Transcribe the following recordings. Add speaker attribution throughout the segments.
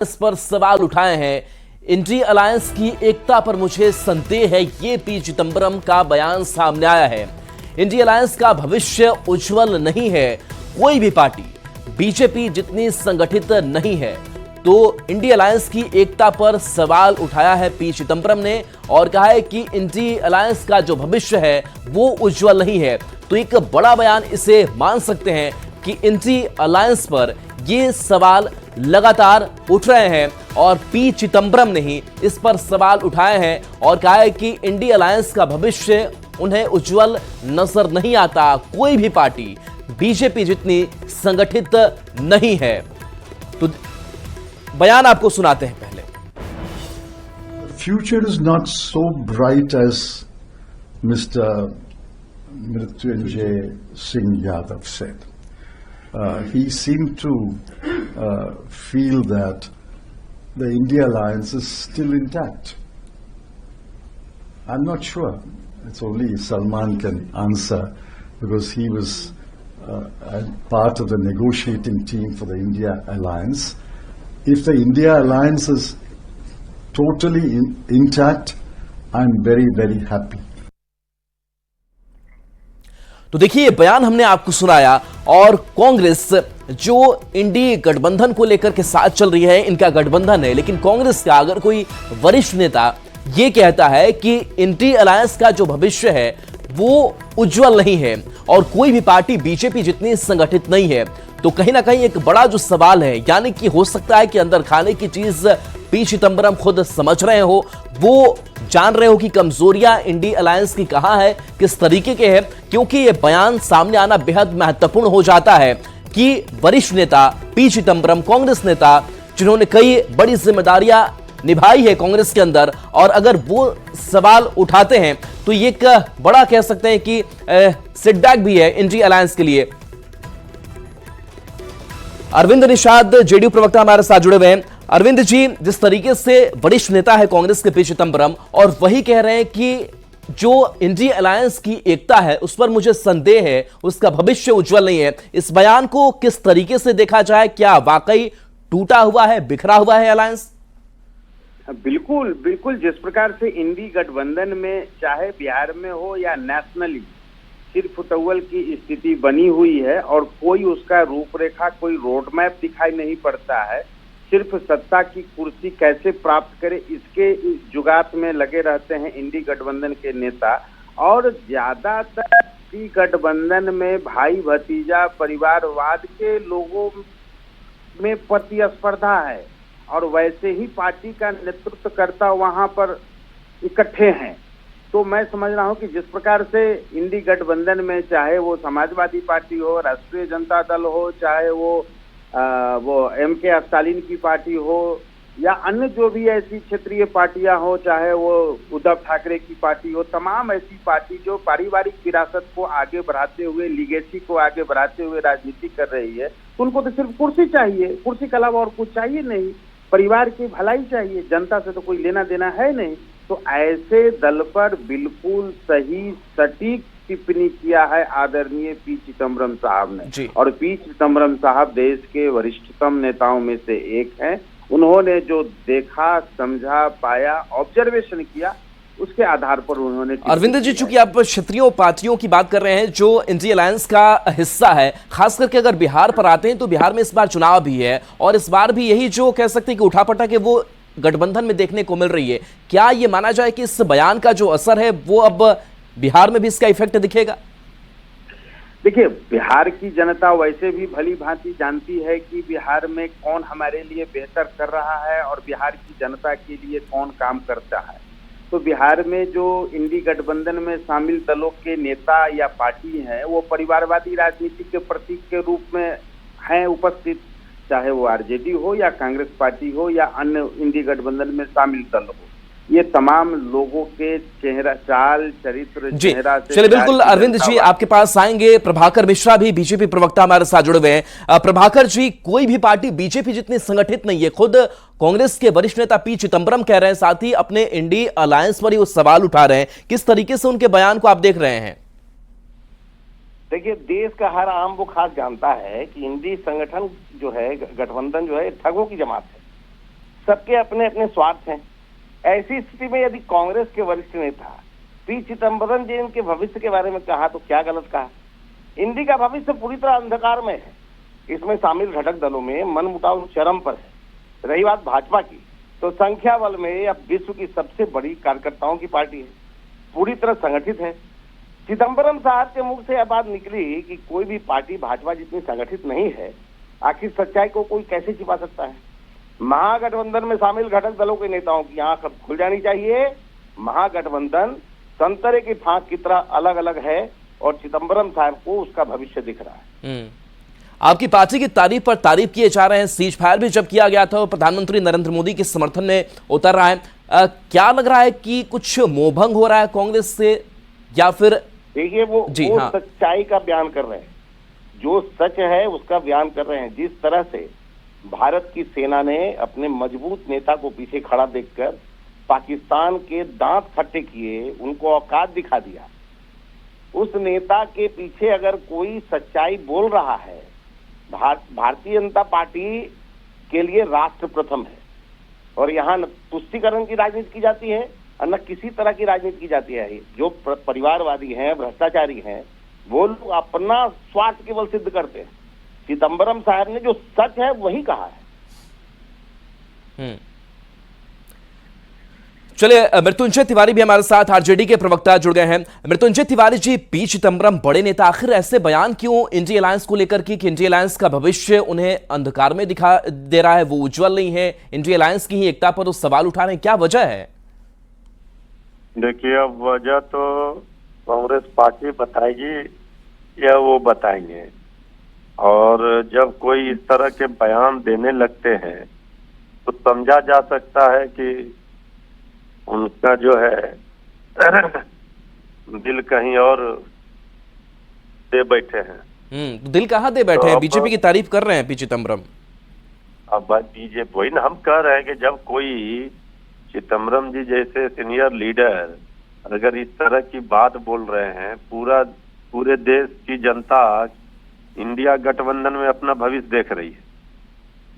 Speaker 1: इस पर सवाल उठाए हैं। इंडी अलायंस की एकता पर मुझे संदेह है, ये पी चिदंबरम का बयान सामने आया है। इंडी अलायंस का भविष्य उज्जवल नहीं है। कोई भी पार्टी बीजेपी जितनी संगठित नहीं है। तो इंडी अलायंस की एकता पर सवाल उठाया है पी चिदंबरम ने और कहा है कि इंडी अलायंस का जो भविष्य है वो उज्जवल नहीं है। तो एक बड़ा बयान इसे मान सकते हैं कि इंडी अलायंस पर ये सवाल लगातार उठ रहे हैं और पी चिदंबरम ने ही इस पर सवाल उठाए हैं और कहा है कि इंडी अलायंस का भविष्य उन्हें उज्जवल नजर नहीं आता। कोई भी पार्टी बीजेपी जितनी संगठित नहीं है। तो बयान आपको सुनाते हैं पहले।
Speaker 2: Future is not so bright as Mr. Mrityunjay Singh Yadav said. He seemed to feel that the India alliance is still intact. I'm not sure. It's only Salman can answer because he was a part of the negotiating team for the India alliance. If the India alliance is totally intact, I'm very, very happy.
Speaker 1: तो देखिए ये बयान हमने आपको सुनाया और कांग्रेस जो इंडी गठबंधन को लेकर के साथ चल रही है, इनका गठबंधन है, लेकिन कांग्रेस का अगर कोई वरिष्ठ नेता ये कहता है कि इंडी अलायंस का जो भविष्य है वो उज्जवल नहीं है और कोई भी पार्टी बीजेपी जितनी संगठित नहीं है, तो कहीं ना कहीं एक बड़ा जो सवाल है, यानी कि हो सकता है कि अंदर खाने की चीज पी चिदंबरम खुद समझ रहे हो, वो जान रहे हो कि कमजोरियां इंडी अलायंस की कहां है, किस तरीके के हैं, क्योंकि यह बयान सामने आना बेहद महत्वपूर्ण हो जाता है कि वरिष्ठ नेता पी चिदंबरम, कांग्रेस नेता जिन्होंने कई बड़ी जिम्मेदारियां निभाई है कांग्रेस के अंदर, और अगर वो सवाल उठाते हैं तो ये एक बड़ा कह सकते हैं कि सेटबैक भी है इंडी अलायंस के लिए। अरविंद निषाद जेडीयू प्रवक्ता हमारे साथ जुड़े हुए हैं। अरविंद जी, जिस तरीके से वरिष्ठ नेता है कांग्रेस के पी चिदंबरम और वही कह रहे हैं कि जो इंडी अलायंस की एकता है उस पर मुझे संदेह है, उसका भविष्य उज्जवल नहीं है, इस बयान को किस तरीके से देखा जाए? क्या वाकई टूटा हुआ है, बिखरा हुआ है अलायंस?
Speaker 3: बिल्कुल बिल्कुल। जिस प्रकार से इंडी गठबंधन में चाहे बिहार में हो या नेशनली सिर्फ फुटबॉल की स्थिति बनी हुई है और कोई उसका रूपरेखा, कोई रोड मैप दिखाई नहीं पड़ता है। सिर्फ सत्ता की कुर्सी कैसे प्राप्त करे इसके जुगात में लगे रहते हैं इंडी गठबंधन के नेता। और ज्यादातर इंडी गठबंधन में भाई भतीजा परिवारवाद के लोगों में प्रतिस्पर्धा है और वैसे ही पार्टी का नेतृत्वकर्ता वहां पर इकट्ठे हैं। तो मैं समझ रहा हूं कि जिस प्रकार से इंडी गठबंधन में चाहे वो समाजवादी पार्टी हो, राष्ट्रीय जनता दल हो, चाहे वो एम.के. स्टालिन की पार्टी हो या अन्य जो भी ऐसी क्षेत्रीय पार्टियां हो, चाहे वो उद्धव ठाकरे की पार्टी हो, तमाम ऐसी पार्टी जो पारिवारिक विरासत को आगे बढ़ाते हुए, लीगेसी को आगे बढ़ाते हुए राजनीति कर रही है, तो उनको तो सिर्फ कुर्सी चाहिए, कुर्सी के अलावा और कुछ चाहिए नहीं। परिवार की भलाई चाहिए, जनता से तो कोई लेना देना है नहीं। तो ऐसे दल पर बिल्कुल सही सटीक टिप्पणी किया है आदरणीय पी चिदंबरम साहब ने। और पी चिदंबरम साहब देश के वरिष्ठतम नेताओं में से एक हैं। उन्होंने जो देखा, समझा, पाया, ऑब्जर्वेशन किया, उसके आधार पर उन्होंने।
Speaker 1: अरविंद जी, चूंकि आप क्षेत्रीय पार्टियों की बात कर रहे हैं जो इंडी अलायंस का हिस्सा है, खास करके अगर बिहार पर आते हैं तो बिहार में इस बार चुनाव भी है और इस बार भी यही जो कह सकते हैं कि उठापटा के वो गठबंधन में देखने को मिल रही है। क्या ये माना जाए कि इस बयान का जो असर है वो अब बिहार में भी इसका इफेक्ट दिखेगा?
Speaker 3: देखिए, बिहार की जनता वैसे भी भली भांति जानती है कि बिहार में कौन हमारे लिए बेहतर कर रहा है और बिहार की जनता के लिए कौन काम करता है। तो बिहार में जो इंडी गठबंधन में शामिल दलों के नेता या पार्टी हैं वो परिवारवादी राजनीति के प्रतीक के रूप में हैं उपस्थित, चाहे वो आरजेडी हो या कांग्रेस पार्टी हो या अन्य इंडी गठबंधन में शामिल दल हो। ये तमाम लोगों के चेहरा, चाल, चरित्र, चेहरा से।
Speaker 1: चलिए, बिल्कुल अरविंद जी आपके पास आएंगे। प्रभाकर मिश्रा भी बीजेपी प्रवक्ता हमारे साथ जुड़े हुए हैं। प्रभाकर जी, कोई भी पार्टी बीजेपी जितनी संगठित नहीं है, खुद कांग्रेस के वरिष्ठ नेता पी चिदंबरम कह रहे हैं, साथ ही अपने इंडी अलायंस पर ही वो सवाल उठा रहे हैं। किस तरीके से उनके बयान को आप देख रहे हैं?
Speaker 4: देखिए, देश का हर आम वो खास जानता है कि इंडी संगठन जो है, गठबंधन जो है, ठगों की जमात है। सबके अपने अपने स्वार्थ हैं। ऐसी स्थिति में यदि कांग्रेस के वरिष्ठ नेता पी चिदम्बरम जी इनके भविष्य के बारे में कहा तो क्या गलत कहा। इंडी का भविष्य पूरी तरह अंधकार में है। इसमें शामिल घटक दलों में मनमुटाव चरम पर है। रही बात भाजपा की, तो संख्या बल में अब विश्व की सबसे बड़ी कार्यकर्ताओं की पार्टी है, पूरी तरह संगठित है। चिदम्बरम साहब के मुख से यह बात निकली कि कोई भी पार्टी भाजपा जितनी संगठित नहीं है, आखिर सच्चाई को कोई कैसे छिपा सकता है। महागठबंधन में शामिल घटक दलों के नेताओं की आंख अब खुल जानी चाहिए। महागठबंधन संतरे की फांक की तरह अलग अलग है और चिदम्बरम साहब को उसका भविष्य दिख रहा है।
Speaker 1: आपकी पार्टी की तारीफ पर तारीफ किए जा रहे हैं। सीज फायर भी जब किया गया था और प्रधानमंत्री नरेंद्र मोदी के समर्थन में उतर रहा है। क्या लग रहा है कि कुछ मोहभंग हो रहा है कांग्रेस से, या फिर
Speaker 4: देखिए वो
Speaker 1: हाँ।
Speaker 4: सच्चाई का बयान कर रहे हैं, जो सच है उसका बयान कर रहे हैं। जिस तरह से भारत की सेना ने अपने मजबूत नेता को पीछे खड़ा देखकर पाकिस्तान के दांत खट्टे किए, उनको औकात दिखा दिया, उस नेता के पीछे अगर कोई सच्चाई बोल रहा है, भारतीय जनता पार्टी के लिए राष्ट्र प्रथम है और यहाँ न तुष्टीकरण की राजनीति की जाती है और न किसी तरह की राजनीति की जाती है। जो परिवारवादी हैं, भ्रष्टाचारी हैं, वो लोग अपना स्वार्थ केवल सिद्ध करते हैं। चिदम्बरम साहब ने जो सच है वही कहा है।
Speaker 1: चलिए, मृत्युंजय तिवारी भी हमारे साथ आरजेडी के प्रवक्ता जुड़ गए हैं। मृत्युंजय तिवारी जी, पी चिदम्बरम बड़े नेता, आखिर ऐसे बयान क्यों इंडी अलायंस को लेकर कि इंडी अलायंस का भविष्य उन्हें अंधकार में दिखा दे रहा है, वो उज्जवल नहीं है, इंडी अलायंस की ही एकता पर वो सवाल उठा रहे हैं, क्या वजह है?
Speaker 5: देखिए, अब वजह तो कांग्रेस पार्टी बताएगी या वो बताएंगे। और जब कोई इस तरह के बयान देने लगते हैं तो समझा जा सकता है कि उनका जो है दिल कहीं और दे बैठे हैं।
Speaker 1: दिल कहाँ दे बैठे हैं? बीजेपी की तारीफ कर रहे हैं पी चिदम्बरम।
Speaker 5: अब बीजेपी वही ना हम कह रहे हैं कि जब कोई चिदम्बरम जी जैसे सीनियर लीडर अगर इस तरह की बात बोल रहे हैं, पूरे देश की जनता इंडिया गठबंधन में अपना भविष्य देख रही है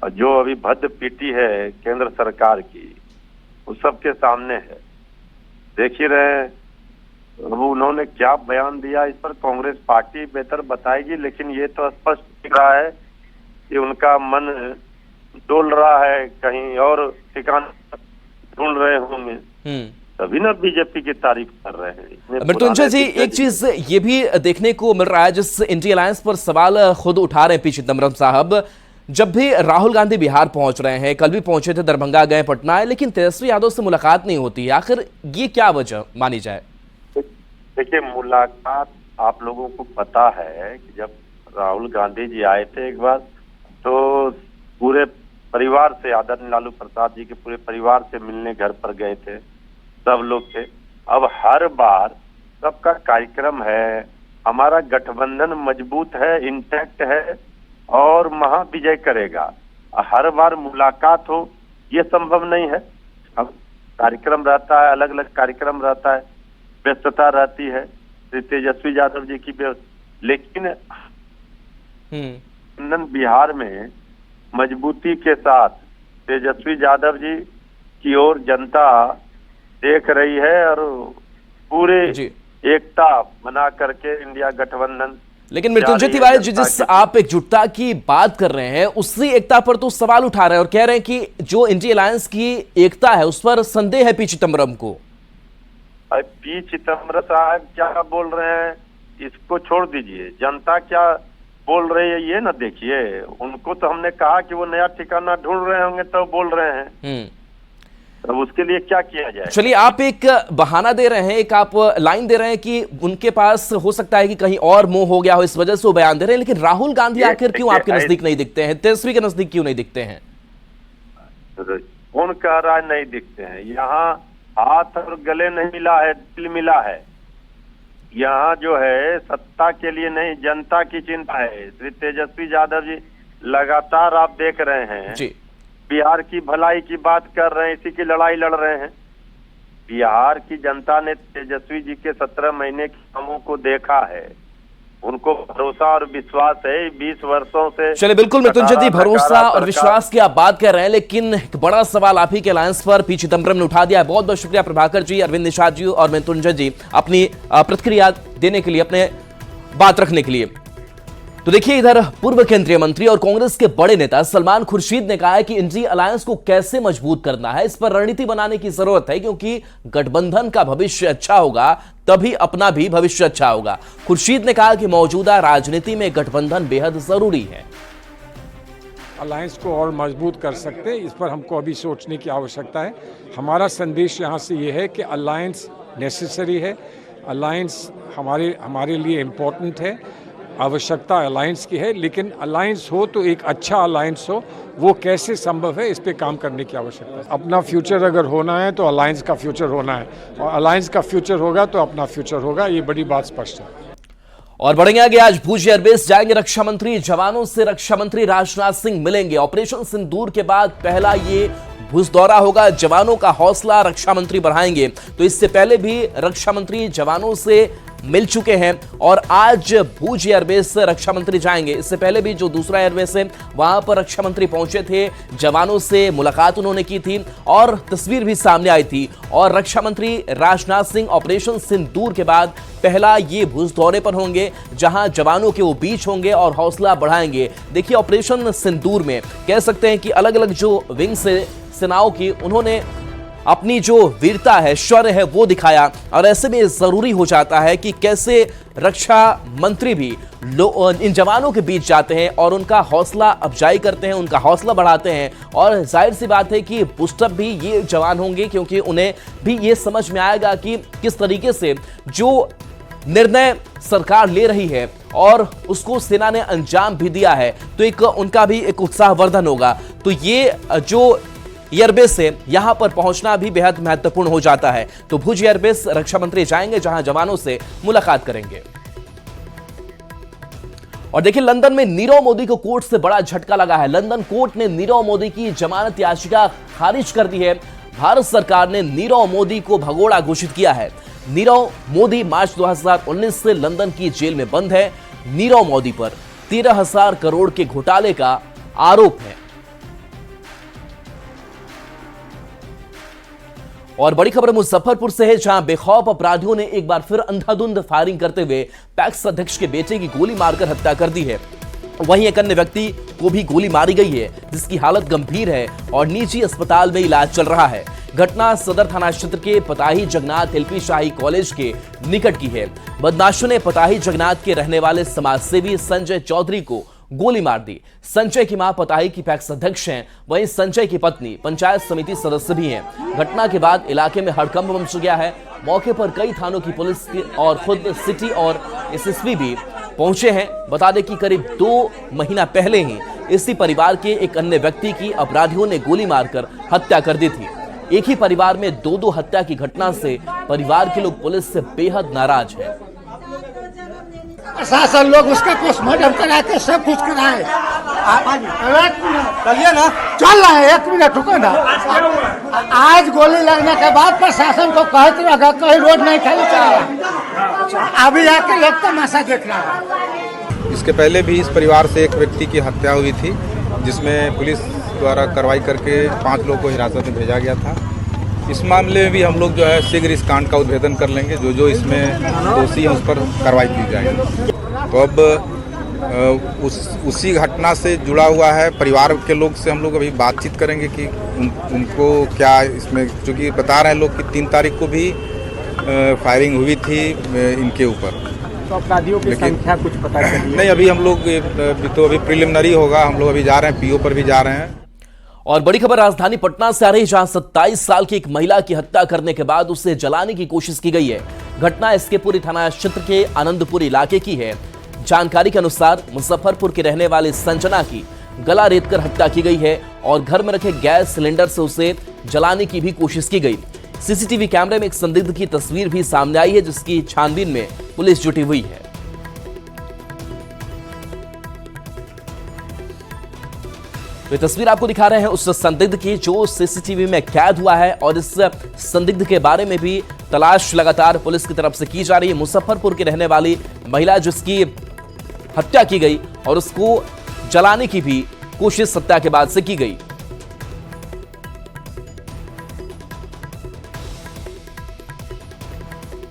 Speaker 5: और जो अभी भद्द पीटी है केंद्र सरकार की वो सबके सामने है, देख ही रहे हैं। अब उन्होंने क्या बयान दिया इस पर कांग्रेस पार्टी बेहतर बताएगी, लेकिन ये तो स्पष्ट दिख रहा है कि उनका मन डोल रहा है, कहीं और ठिकाना ढूंढ रहे होंगे, तभी ना बीजेपी की तारीफ कर रहे हैं।
Speaker 1: मृत्युंजय जी, एक चीज ये भी देखने को मिल रहा है, जिस इंडी अलायंस पर सवाल खुद उठा रहे हैं पी चिदम्बरम साहब, जब भी राहुल गांधी बिहार पहुंच रहे हैं, कल भी पहुंचे थे, दरभंगा गए, पटना है, लेकिन तेजस्वी यादव से मुलाकात नहीं होती है। आखिर ये क्या वजह मानी जाए?
Speaker 5: देखिए, मुलाकात आप लोगों को पता है कि जब राहुल गांधी जी आए थे एक बार, तो पूरे परिवार से, आदरणीय लालू प्रसाद जी के पूरे परिवार से मिलने घर पर गए थे, सब लोग थे। अब हर बार सबका कार्यक्रम है, हमारा गठबंधन मजबूत है, इंटैक्ट है और महाविजय करेगा, हर बार मुलाकात हो ये संभव नहीं है। अब कार्यक्रम रहता है, अलग अलग कार्यक्रम रहता है, व्यस्तता रहती है, श्री तेजस्वी यादव जी की लेकिन बिहार में मजबूती के साथ तेजस्वी यादव जी की ओर जनता देख रही है और पूरे एकता बना करके इंडिया गठबंधन।
Speaker 1: लेकिन मृत्युंजय तिवारी जी, जिस आप एकजुटता की बात कर रहे हैं उसी एकता पर तो सवाल उठा रहे हैं और कह रहे हैं कि जो इंडी अलायंस की एकता है उस पर संदेह है पी चिदम्बरम को।
Speaker 5: पी चिदम्बरम साहब क्या बोल रहे हैं इसको छोड़ दीजिए, जनता क्या बोल रही है ये ना देखिए। उनको तो हमने कहा कि वो नया ठिकाना ढूंढ रहे होंगे तो बोल रहे हैं, अब उसके लिए क्या किया जाए?
Speaker 1: चलिए, आप एक बहाना दे रहे हैं, एक आप लाइन दे रहे हैं कि उनके पास हो सकता है कि कहीं और मोह हो गया हो, इस वजह से वो बयान दे रहे हैं, लेकिन राहुल गांधी आखिर क्यों आपके नजदीक नहीं दिखते हैं, तेजस्वी के नजदीक क्यों नहीं दिखते हैं?
Speaker 5: कौन कह रहा है नहीं दिखते हैं? यहाँ हाथ और गले नहीं मिला है, दिल मिला है। यहाँ जो है सत्ता के लिए नहीं, जनता की चिंता है। श्री तेजस्वी यादव जी लगातार आप देख रहे हैं
Speaker 1: जी,
Speaker 5: बिहार की भलाई की बात कर रहे हैं, इसी की लड़ाई लड़ रहे हैं। बिहार की जनता ने तेजस्वी जी के 17 महीने के कामों को देखा है उनको भरोसा और विश्वास है 20 वर्षों से।
Speaker 1: चलिए बिल्कुल मृत्युंजय जी, भरोसा और विश्वास की आप बात कर रहे हैं, लेकिन एक बड़ा सवाल आप ही के अलायंस पर पी चिदम्बरम ने उठा दिया है। बहुत बहुत शुक्रिया प्रभाकर जी, अरविंद निषाद जी और मृत्युंजय जी अपनी प्रतिक्रिया देने के लिए, अपने बात रखने के लिए। तो देखिए, इधर पूर्व केंद्रीय मंत्री और कांग्रेस के बड़े नेता सलमान खुर्शीद ने कहा है कि इंडी अलायंस को कैसे मजबूत करना है, इस पर रणनीति बनाने की जरूरत है, क्योंकि गठबंधन का भविष्य अच्छा होगा तभी अपना भी भविष्य अच्छा होगा। खुर्शीद ने कहा कि मौजूदा राजनीति में गठबंधन बेहद जरूरी है।
Speaker 6: अलायंस को और मजबूत कर सकते हैं, इस पर हमको अभी सोचने की आवश्यकता है। हमारा संदेश यहाँ से ये है कि अलायंस नेसेसरी है, अलायंस हमारे लिए इम्पोर्टेंट है, आवश्यकता अलायंस की है, लेकिन अलायंस हो तो एक अच्छा अलायंस हो, वो कैसे संभव है इस पे काम करने की आवश्यकता है। अपना फ्यूचर अगर होना है तो अलायंस का फ्यूचर होना है, और अलायंस का फ्यूचर होगा तो अपना फ्यूचर होगा, ये बड़ी बात स्पष्ट है।
Speaker 1: और बढ़ेंगे आगे, आज भुज एयरबेस जाएंगे रक्षा मंत्री, जवानों से रक्षा मंत्री राजनाथ सिंह मिलेंगे। ऑपरेशन सिंदूर के बाद पहला ये भुज दौरा होगा, जवानों का हौसला रक्षा मंत्री बढ़ाएंगे। तो इससे पहले भी रक्षा मंत्री जवानों से मिल चुके हैं और आज भुज एयरबेस रक्षा मंत्री जाएंगे। इससे पहले भी जो दूसरा एयरबेस है वहां पर रक्षा मंत्री पहुंचे थे, जवानों से मुलाकात उन्होंने की थी और तस्वीर भी सामने आई थी। और रक्षा मंत्री राजनाथ सिंह ऑपरेशन सिंदूर के बाद पहला ये भुज दौरे पर होंगे, जहां जवानों के वो बीच होंगे और हौसला बढ़ाएंगे। देखिए, ऑपरेशन सिंदूर में कह सकते हैं कि अलग अलग जो विंग से सेनाओं की उन्होंने अपनी जो वीरता है, शौर्य है, वो दिखाया। और ऐसे में जरूरी हो जाता है कि कैसे रक्षा मंत्री भी इन जवानों के बीच जाते हैं और उनका हौसला अफजाई करते हैं, उनका हौसला बढ़ाते हैं। और जाहिर सी बात है कि बुस्टअप भी ये जवान होंगे, क्योंकि उन्हें भी ये समझ में आएगा कि किस तरीके से जो निर्णय सरकार ले रही है और उसको सेना ने अंजाम भी दिया है, तो एक उनका भी एक उत्साहवर्धन होगा। तो ये जो एयरबेस से यहां पर पहुंचना भी बेहद महत्वपूर्ण हो जाता है। तो भुज एयरबेस रक्षा मंत्री जाएंगे, जहां जवानों से मुलाकात करेंगे। और देखिए, लंदन में नीरव मोदी को कोर्ट से बड़ा झटका लगा है। लंदन कोर्ट ने नीरव मोदी की जमानत याचिका खारिज कर दी है। भारत सरकार ने नीरव मोदी को भगोड़ा घोषित किया है। नीरव मोदी मार्च 2019 से लंदन की जेल में बंद है। नीरव मोदी पर 13,000 करोड़ के घोटाले का आरोप है। और बड़ी खबर मुजफ्फरपुर से है, जहां बेखौफ अपराधियों ने एक बार फिर अंधाधुंध फायरिंग करते हुए पैक्स अध्यक्ष के बेटे की गोली मारकर हत्या कर दी है। वहीं एक अन्य व्यक्ति को भी गोली मारी गई है, जिसकी हालत गंभीर है और निजी अस्पताल में इलाज चल रहा है। घटना सदर थाना क्षेत्र के पताही जगन्नाथ एलपी शाही कॉलेज के निकट की है। बदमाशों ने पताही जगन्नाथ के रहने वाले समाजसेवी संजय चौधरी को गोली मार दी। संजय की मां पताही की पैक्स अध्यक्ष हैं, वहीं संजय की पत्नी पंचायत समिति सदस्य भी हैं। घटना के बाद इलाके में हड़कंप मच गया है। मौके पर कई थानों की पुलिस और खुद सिटी और एसएसपी भी पहुंचे हैं। बता दें कि करीब 2 महीना पहले ही इसी परिवार के एक अन्य व्यक्ति की अपराधियों ने गोली मारकर हत्या कर दी थी। एक ही परिवार में 2 हत्या की घटना से परिवार के लोग पुलिस से बेहद नाराज हैं।
Speaker 7: प्रशासन लोग उसका पोस्टमार्टम करा के सब कुछ कराए। चलिए ना, चल रहा है, 1 मिनट रुको ना। आज गोली लगने के बाद प्रशासन को कहते रहा कहीं रोड नहीं खाली चलेगा। अभी आके एक तमाशा देख रहा है।
Speaker 8: इसके पहले भी इस परिवार से एक व्यक्ति की हत्या हुई थी, जिसमें पुलिस द्वारा कार्रवाई करके 5 लोगों को हिरासत में भेजा गया था। इस मामले में भी हम लोग जो है शीघ्र इस कांड का उद्भेदन कर लेंगे। जो इसमें दोषी हैं उस पर कार्रवाई की जाएगी। तो अब उसी घटना से जुड़ा हुआ है परिवार के लोग से हम लोग अभी बातचीत करेंगे कि उनको क्या इसमें, चूँकि बता रहे हैं लोग कि 3 तारीख को भी फायरिंग हुई थी इनके ऊपर।
Speaker 7: तो अपराधियों की संख्या कुछ पता चली
Speaker 8: नहीं, अभी हम लोग तो अभी प्रिलिमिनरी होगा। हम लोग अभी जा रहे हैं, पीओ पर भी जा रहे हैं।
Speaker 1: और बड़ी खबर राजधानी पटना से आ रही, जहां 27 साल की एक महिला की हत्या करने के बाद उसे जलाने की कोशिश की गई है। घटना एसकेपुरी थाना क्षेत्र के आनंदपुर इलाके की है। जानकारी के अनुसार मुजफ्फरपुर के रहने वाली संजना की गला रेतकर हत्या की गई है और घर में रखे गैस सिलेंडर से उसे जलाने की भी कोशिश की गई। सीसीटीवी कैमरे में एक संदिग्ध की तस्वीर भी सामने आई है, जिसकी छानबीन में पुलिस जुटी हुई है। तो ये तस्वीर आपको दिखा रहे हैं उस संदिग्ध की जो सीसीटीवी में कैद हुआ है, और इस संदिग्ध के बारे में भी तलाश लगातार पुलिस की तरफ से की जा रही है। मुजफ्फरपुर की रहने वाली महिला, जिसकी हत्या की गई और उसको जलाने की भी कोशिश हत्या के बाद से की गई।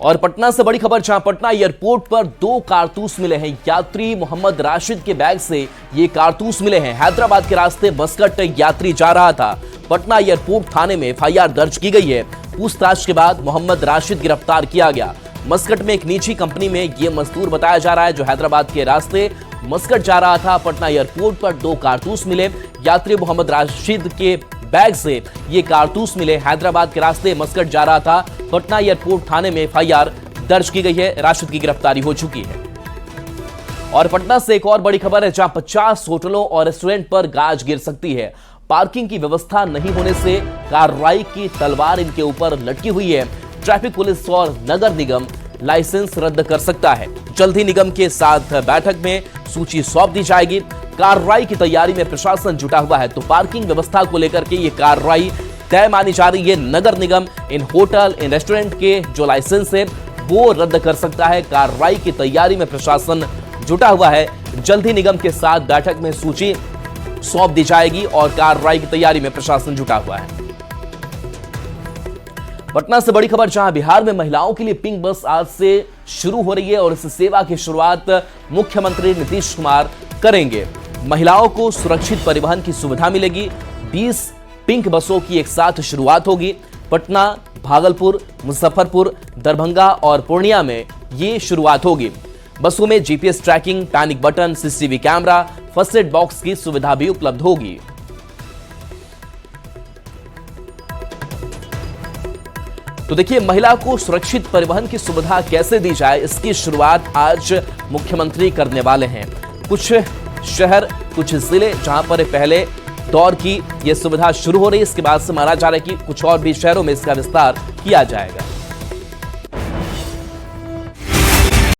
Speaker 1: और पटना से बड़ी खबर, जहां पटना एयरपोर्ट पर 2 कारतूस मिले हैं। यात्री मोहम्मद राशिद के बैग से ये कारतूस मिले हैं। हैदराबाद के रास्ते मस्कट यात्री जा रहा था। पटना एयरपोर्ट थाने में एफआईआर दर्ज की गई है। पूछताछ के बाद मोहम्मद राशिद गिरफ्तार किया गया। मस्कट में एक निजी कंपनी में यह मजदूर बताया जा रहा है जो हैदराबाद के रास्ते मस्कट जा रहा था। पटना एयरपोर्ट पर 2 कारतूस मिले। यात्री मोहम्मद राशिद के बैग से ये कारतूस मिले। हैदराबाद के रास्ते मस्कट जा रहा था। पटना एयरपोर्ट थाने में एफआईआर दर्ज की गई है। राशिद की गिरफ्तारी हो चुकी है। और पटना से एक और बड़ी खबर है, जहां 50 होटलों और रेस्टोरेंट पर गाज गिर सकती है। पार्किंग की व्यवस्था नहीं होने से कार्रवाई की तलवार इनके ऊपर लटकी हुई है। ट्रैफिक पुलिस और नगर निगम लाइसेंस रद्द कर सकता है। जल्द ही निगम के साथ बैठक में सूची सौंप दी जाएगी। कार्रवाई की तैयारी में प्रशासन जुटा हुआ है, तो पार्किंग व्यवस्था को लेकर के ये कार्रवाई तय मानी जा रही है। नगर निगम इन होटल, इन रेस्टोरेंट के जो लाइसेंस है वो रद्द कर सकता है। कार्रवाई की तैयारी में प्रशासन जुटा हुआ है। जल्द ही निगम के साथ बैठक में सूची सौंप दी जाएगी और कार्रवाई की तैयारी में प्रशासन जुटा हुआ है। पटना से बड़ी खबर, जहां बिहार में महिलाओं के लिए पिंक बस आज से शुरू हो रही है और इस सेवा की शुरुआत मुख्यमंत्री नीतीश कुमार करेंगे। महिलाओं को सुरक्षित परिवहन की सुविधा मिलेगी। 20 पिंक बसों की एक साथ शुरुआत होगी। पटना, भागलपुर, मुजफ्फरपुर, दरभंगा और पूर्णिया में ये शुरुआत होगी। बसों में GPS tracking, panic button, CCTV camera, first aid box की सुविधा भी उपलब्ध होगी। तो देखिए, महिला को सुरक्षित परिवहन की सुविधा कैसे दी जाए, इसकी शुरुआत आज मुख्यमंत्री करने वाले हैं। कुछ शहर, कुछ जिले जहां पर पहले दौर की यह सुविधा शुरू हो रही है, इसके बाद से माना जा रहा है कि कुछ और भी शहरों में इसका विस्तार किया जाएगा।